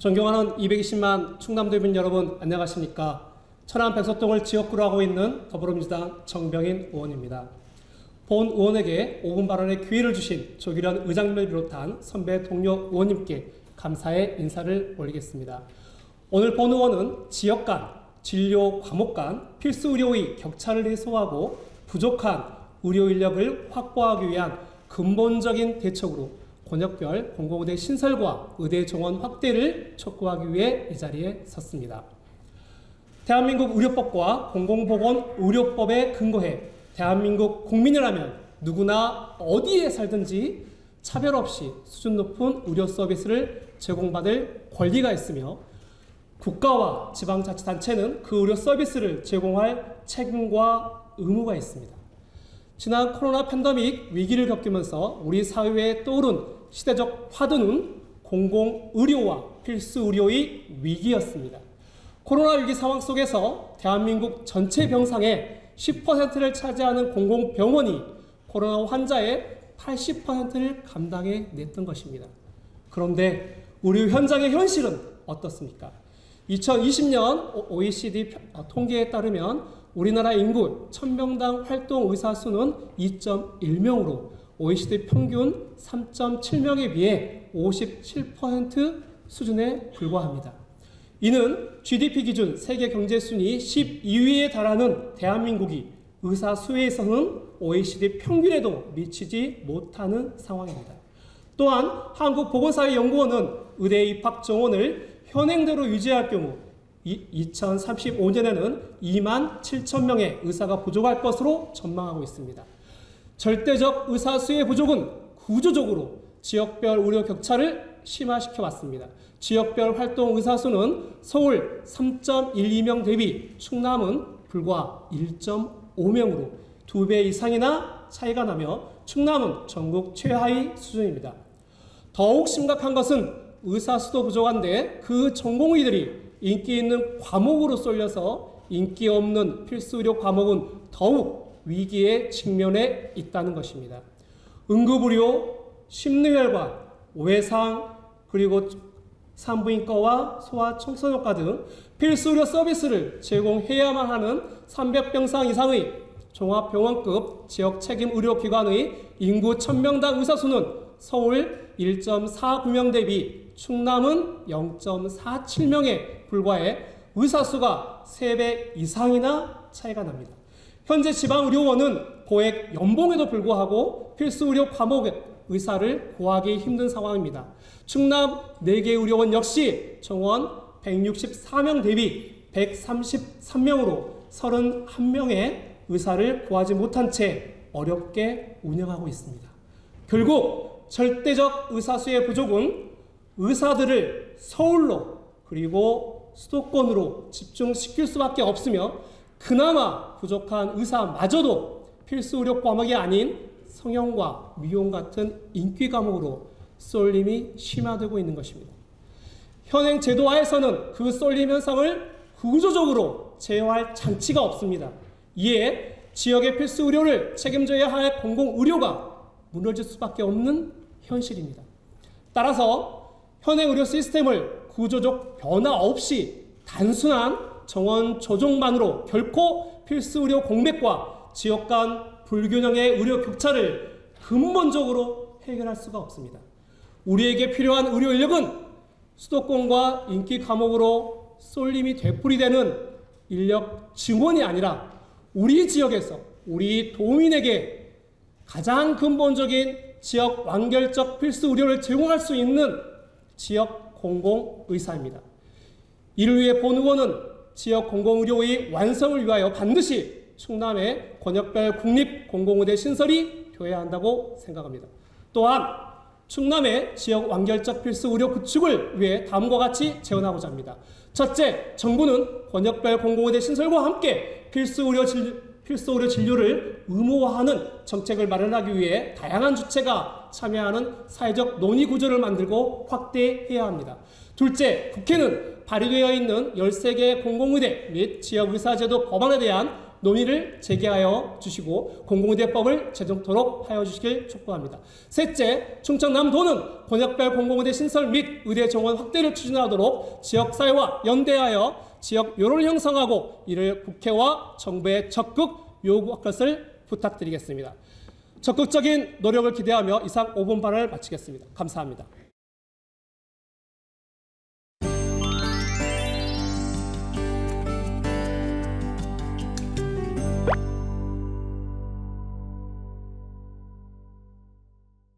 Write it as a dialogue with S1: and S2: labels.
S1: 존경하는 220만 충남도민 여러분, 안녕하십니까. 천안 백석동을 지역구로 하고 있는 더불어민주당 정병인 의원입니다. 본 의원에게 5분 발언의 기회를 주신 조기련 의장님을 비롯한 선배 동료 의원님께 감사의 인사를 올리겠습니다. 오늘 본 의원은 지역 간, 진료 과목 간 필수 의료의 격차를 해소하고 부족한 의료 인력을 확보하기 위한 근본적인 대책으로 권역별 공공의대 신설과 의대 정원 확대를 촉구하기 위해 이 자리에 섰습니다. 대한민국 의료법과 공공보건의료법에 근거해 대한민국 국민이라면 누구나 어디에 살든지 차별 없이 수준 높은 의료 서비스를 제공받을 권리가 있으며 국가와 지방자치단체는 그 의료 서비스를 제공할 책임과 의무가 있습니다. 지난 코로나 팬데믹 위기를 겪으면서 우리 사회에 떠오른 시대적 화두는 공공의료와 필수의료의 위기였습니다. 코로나 위기 상황 속에서 대한민국 전체 병상의 10%를 차지하는 공공병원이 코로나 환자의 80%를 감당해냈던 것입니다. 그런데 의료 현장의 현실은 어떻습니까? 2020년 OECD 통계에 따르면 우리나라 인구 1000명당 활동 의사 수는 2.1명으로 OECD 평균 3.7명에 비해 57% 수준에 불과합니다. 이는 GDP 기준 세계 경제 순위 12위에 달하는 대한민국이 의사 수에서는 OECD 평균에도 미치지 못하는 상황입니다. 또한 한국보건사회연구원은 의대 입학 정원을 현행대로 유지할 경우 2035년에는 2만 7천 명의 의사가 부족할 것으로 전망하고 있습니다. 절대적 의사 수의 부족은 구조적으로 지역별 의료 격차를 심화시켜 왔습니다. 지역별 활동 의사 수는 서울 3.12명 대비 충남은 불과 1.5명으로 2배 이상이나 차이가 나며 충남은 전국 최하위 수준입니다. 더욱 심각한 것은 의사 수도 부족한데 그 전공의들이 인기 있는 과목으로 쏠려서 인기 없는 필수의료 과목은 더욱 위기에 직면해 있다는 것입니다. 응급의료, 심뇌혈관, 외상, 그리고 산부인과와 소아청소년과 등 필수의료 서비스를 제공해야만 하는 300병상 이상의 종합병원급 지역책임의료기관의 인구 1000명당 의사수는 서울 1.49명 대비 충남은 0.47명에 불과해 의사수가 3배 이상이나 차이가 납니다. 현재 지방의료원은 고액 연봉에도 불구하고 필수의료 과목의 의사를 구하기 힘든 상황입니다. 충남 4개 의료원 역시 정원 164명 대비 133명으로 31명의 의사를 구하지 못한 채 어렵게 운영하고 있습니다. 결국 절대적 의사수의 부족은 의사들을 서울로 그리고 수도권으로 집중시킬 수밖에 없으며 그나마 부족한 의사마저도 필수의료 과목이 아닌 성형과 미용 같은 인기 과목으로 쏠림이 심화되고 있는 것입니다. 현행 제도화에서는 그 쏠림 현상을 구조적으로 제어할 장치가 없습니다. 이에 지역의 필수의료를 책임져야 할 공공의료가 무너질 수밖에 없는 현실입니다. 따라서 현행 의료 시스템을 구조적 변화 없이 단순한 정원 조정만으로 결코 필수의료 공백과 지역 간 불균형의 의료 격차를 근본적으로 해결할 수가 없습니다. 우리에게 필요한 의료 인력은 수도권과 인기 과목으로 쏠림이 되풀이되는 인력 증원이 아니라 우리 지역에서 우리 도민에게 가장 근본적인 지역 완결적 필수 의료를 제공할 수 있는 지역 공공의사입니다. 이를 위해 본 의원은 지역 공공의료의 완성을 위하여 반드시 충남의 권역별 국립공공의대 신설이 되어야 한다고 생각합니다. 또한 충남의 지역 완결적 필수 의료 구축을 위해 다음과 같이 제언하고자 합니다. 첫째, 정부는 권역별 공공의대 신설과 함께 필수 의료 진료를 의무화하는 정책을 마련하기 위해 다양한 주체가 참여하는 사회적 논의 구조를 만들고 확대해야 합니다. 둘째, 국회는 발의되어 있는 13개의 공공의대 및 지역의사제도 법안에 대한 논의를 재개하여 주시고 공공의대법을 제정토록 하여 주시길 촉구합니다. 셋째, 충청남도는 권역별 공공의대 신설 및 의대 정원 확대를 추진하도록 지역사회와 연대하여 지역 여론을 형성하고 이를 국회와 정부에 적극 요구할 것을 부탁드리겠습니다. 적극적인 노력을 기대하며 이상 5분 발언을 마치겠습니다. 감사합니다.